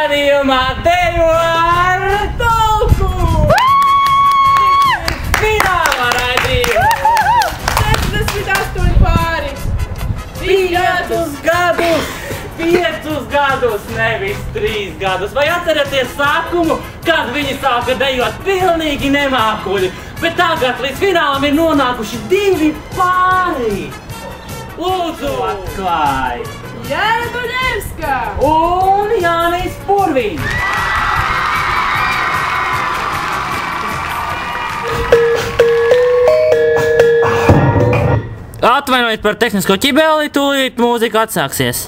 Radījumā dejo ar tulku! Fināla raidījuma! 48 pāri! 5 gadus, nevis 3 gadus. Vai atceraties sākumu, kad viņi sāka dejot pilnīgi nemākuļi, bet tagad līdz finālam ir nonākuši 2 pāri? Lūdzu, atklāj! Jāna Duņevska! Un Jānis Purviņš! Atvainojiet par tehnisko ķibeli, tūlīt mūzika atsāksies.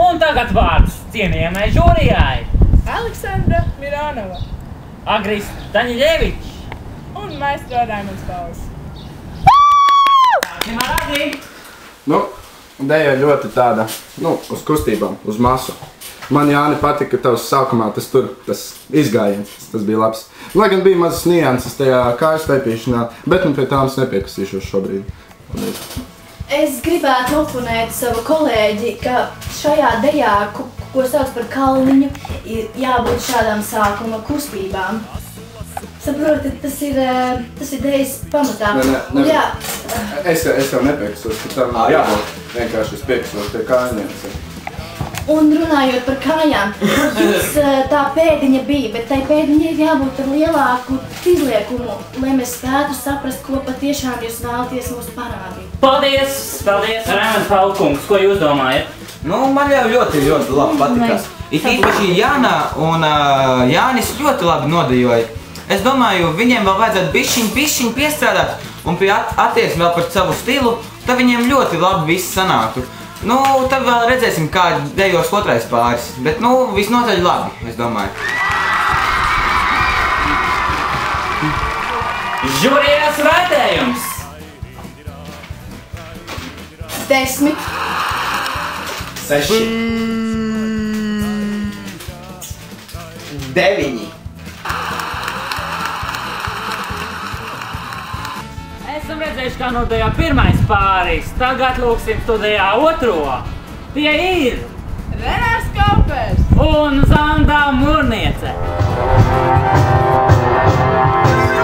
Un tagad vārds cienījamai žūrijai. Aleksandra Mironova. Agris Daņiļevičs. Un maestro Raimonds Pauls. Sāksim ar Agri. Nu, deja ļoti tāda, uz kustībām, uz masu. Man, Jāni, patika tavs sākumā tas izgājiens, tas bija labs. Lai gan bija mazas nianses tajā kāju staipīšanā, bet pie tām es nepiekasīšos šobrīd. Es gribētu oponēt savu kolēģi, ka šajā dejā, ko sauc par kalniņu, ir jābūt šādām sākuma kustībām. Saprotat, tas ir dejas pamatā. Nē. Es jau nepiekasos, ka tam jābūt. Vienkārši es piekasos pie kājiem. Un runājot par kājām, jums tā pēdiņa bija, bet tai pēdiņai ir jābūt ar lielāku izliekumu, lai mēs spētu saprast, ko patiešām jūs vēlaties mums parādīt. Paldies, Raimonds Paulkungs, ko jūs domājat? Nu, man jau ļoti labi patikās. It īpaši Jāna un Jānis ļoti labi nodejoja. Es domāju, viņiem vēl vajadzētu bišķiņ piestrādāt un pie attieksmi vēl par savu stilu, tad viņiem ļoti labi viss sanāktu. Nu, tad vēl redzēsim, kā dejos otrais pāris, bet, visnotaļ labi, es domāju. Žūrijas vērtējums! 10. 6. 9. Esam redzējuši, kā nodejā pirmais pāris, tagad lūksim studijā otro. Tie ir Renārs Kaupers un Zanda Murniece.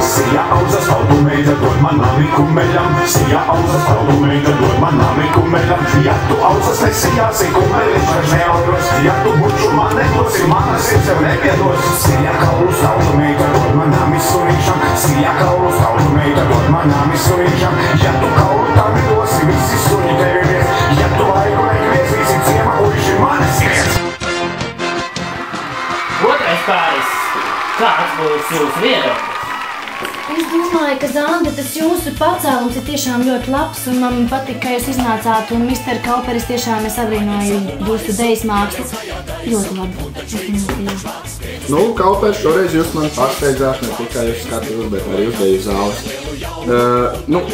Sija auzas valdu meita, dod man nami kumeļam. Sija auzas valdu meita, dod man nami kumeļam. Ja tu auzas nesijāsi kumeļiņš, vairs neaudos. Ja tu buču man nedosi, mana sirds jau nepiedos. Sija kaulus valdu meita, dod man nami sunīšam. Sija kaulus valdu meita, dod man nami sunīšam. Ja tu kaulu tam dosi, visi suņi tevi vies. Ja tu laiku nekvies, visi ciema uiši mani skries. Otrais pāris. Kāds būs jūsu viedoklis? Es domāju, ka Zanda, tas jūsu pacēlums ir tiešām ļoti labs, un man patīk, ka jūs iznācāt, un Mr. Kauperis tiešām es abrīnoju jūsu dejas mākslu. Ļoti labi. Kaupers, šoreiz jūs man pārsteidzāt ne tikai uz skatuves, bet arī uz deju zāles.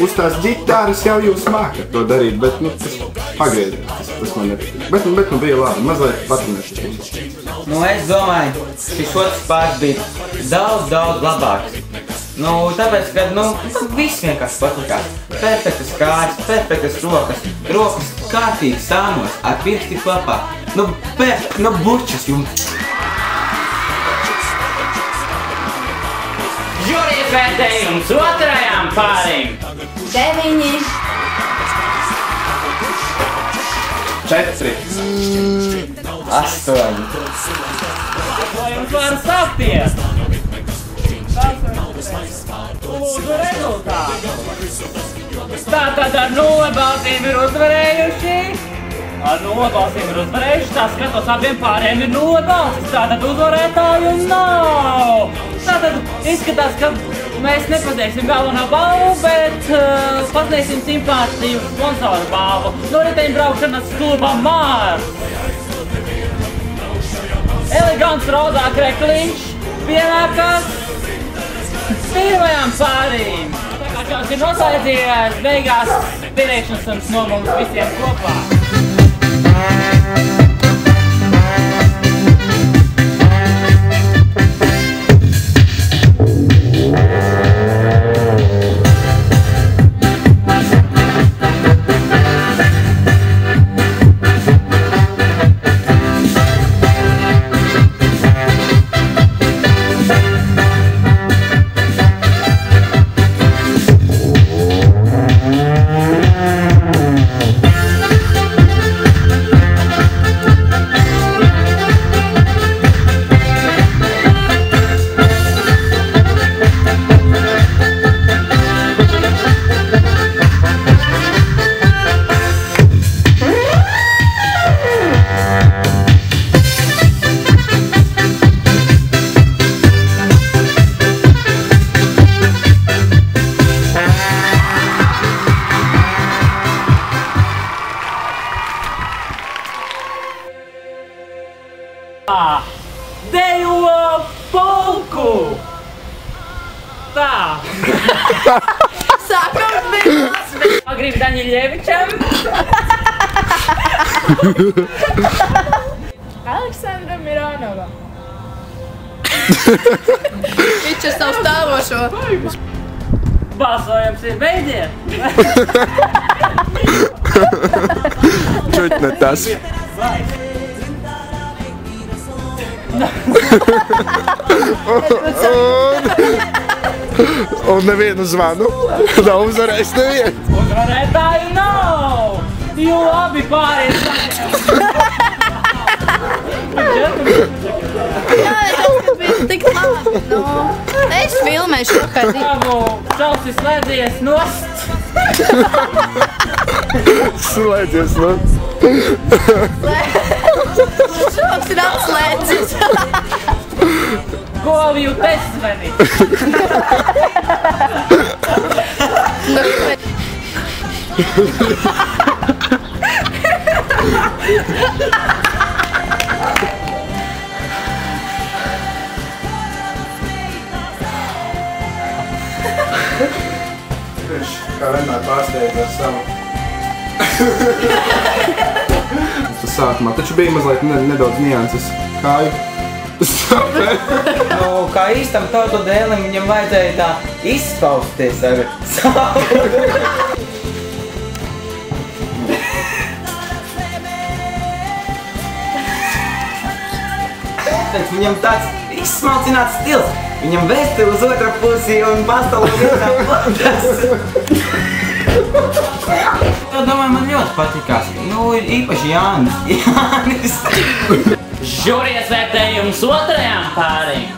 Uz tās ģitāras jau jūs mākat to darīt, bet, tas pagriezīt, tas man nepatīk. Bet bija labi, mazliet patinēties. Es domāju, šis otrs pāris bija daudz labāks. Tāpēc, ka, viss vienkārši patikās. Perfektas kājas, perfektas rokas kārtīgi sānos, ar pirksti klapā. Bučas jums. Žūrijas vērtējums otrajām pārim. 9. 4. 8. Vai jums var sākties? Lūdzu rezultātu. Tātad ar 0 balsīm ir uzvarējuši. Ar 0 balsīm ir uzvarējuši. Tā skatos abiem pārējiem ir 0 balsis. Tātad uzvarētāju nav. Tātad izskatās, ka mēs nepateiksim galvenā balvu, bet pateiksim simpātiju sponsoru balvu. No riteņu braukšanas kluba Mārs. Elegants rozā krekliņš pienākas pirmajām pārīm. Tā kā šaus ir noslēdzies, beigās pierēkšanas no mums visiem kopā. Dejo polku! Tā! Sākam pirmās! Gribu Daņiļevičam! Aleksandra Mironova. Viņš ir savu stāvošo. Balsojums ir beidzies! Čuķi ne tas. Un nevienu zvanu nav uzvarējis nevienu. Uzvarētāju nav! Jo abi pārējie saņem! Jā, tas bija tik labi, nu. Es filmēšu vakar. Tavu šaus ir slēdzies nost! Slēdzies, nu. Šoks ir atslēdzis. Govju testveni! Viņš kā vienmēr pārsteidz ar savu. Tas sākumā taču bija mazliet nedaudz nianses kāju. Nu, kā īstam tautu dēlim viņam vajadzēja tā izpausties ar savu. Viņam tāds izsmalcināts stils. Viņam vēsti uz otra pusi un pastalu vienā platas. To domāju, man ļoti patikās. Nu, īpaši Jānis. Žūrijas vērtējums otrajām pārīm!